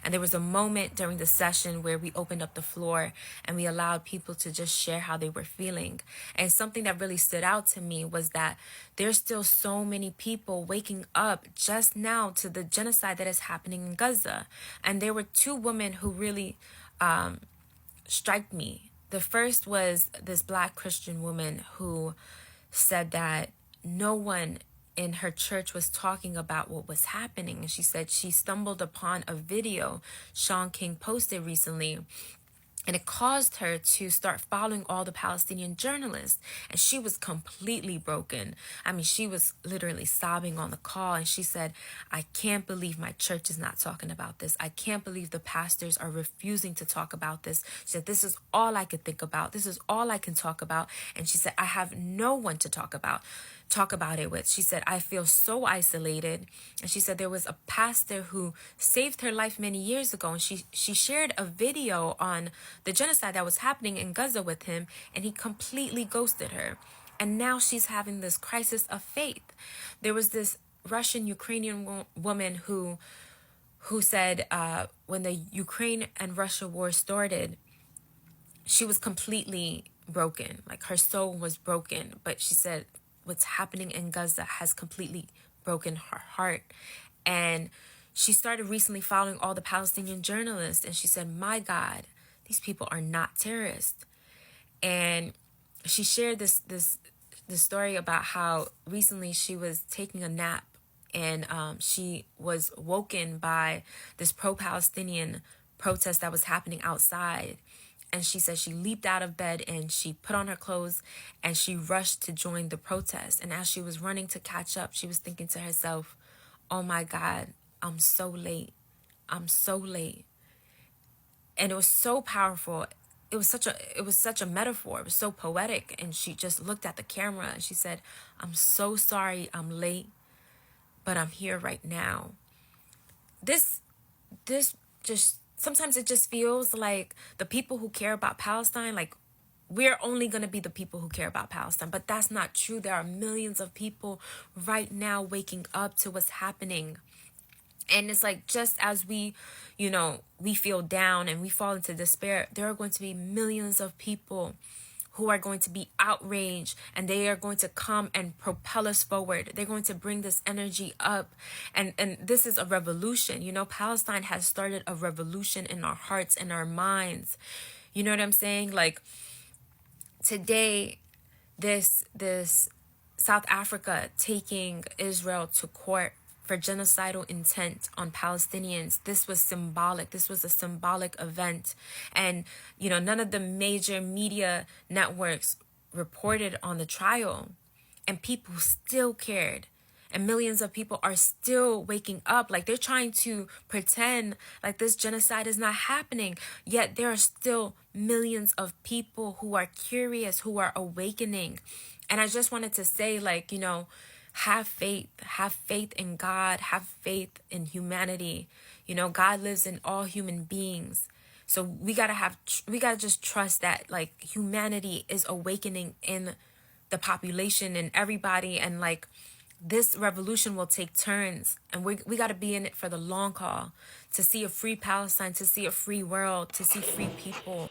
And there was a moment during the session where we opened up the floor and we allowed people to just share how they were feeling. And something that really stood out to me was that there's still so many people waking up just now to the genocide that is happening in Gaza. And there were two women who really struck me. The first was this Black Christian woman who said that no one in her church was talking about what was happening. And she said she stumbled upon a video Sean King posted recently, and it caused her to start following all the Palestinian journalists. And she was completely broken. I mean, she was literally sobbing on the call. And she said, I can't believe my church is not talking about this. I can't believe the pastors are refusing to talk about this. She said, this is all I could think about. This is all I can talk about. And she said, I have no one to talk about it with. She said, I feel so isolated. And she said there was a pastor who saved her life many years ago, and she shared a video on the genocide that was happening in Gaza with him, and he completely ghosted her. And now she's having this crisis of faith. There was this Russian Ukrainian woman who said when the Ukraine and Russia war started, she was completely broken. Like, her soul was broken. But she said what's happening in Gaza has completely broken her heart. And she started recently following all the Palestinian journalists, and she said, my God, these people are not terrorists. And she shared this story about how recently she was taking a nap, and she was woken by this pro-Palestinian protest that was happening outside. And she said she leaped out of bed and she put on her clothes and she rushed to join the protest. And as she was running to catch up, she was thinking to herself, oh my God, I'm so late. I'm so late. And it was so powerful. It was such a metaphor. It was so poetic. And she just looked at the camera and she said, I'm so sorry I'm late, but I'm here right now. This just, sometimes it just feels like the people who care about Palestine, like, we're only going to be the people who care about Palestine. But that's not true. There are millions of people right now waking up to what's happening. And it's like, just as we feel down and we fall into despair, there are going to be millions of people who are going to be outraged, and they are going to come and propel us forward. They're going to bring this energy up. And this is a revolution. Palestine has started a revolution in our hearts and our minds. You know what I'm saying? Like, today, this South Africa taking Israel to court for genocidal intent on Palestinians, this was symbolic. This was a symbolic event. And, none of the major media networks reported on the trial, and people still cared. And millions of people are still waking up. Like, they're trying to pretend like this genocide is not happening. Yet there are still millions of people who are curious, who are awakening. And I just wanted to say, like, have faith in God, have faith in humanity. God lives in all human beings. So we gotta just trust that, like, humanity is awakening in the population and everybody. And, like, this revolution will take turns, and we got to be in it for the long haul, to see a free Palestine, to see a free world, to see free people.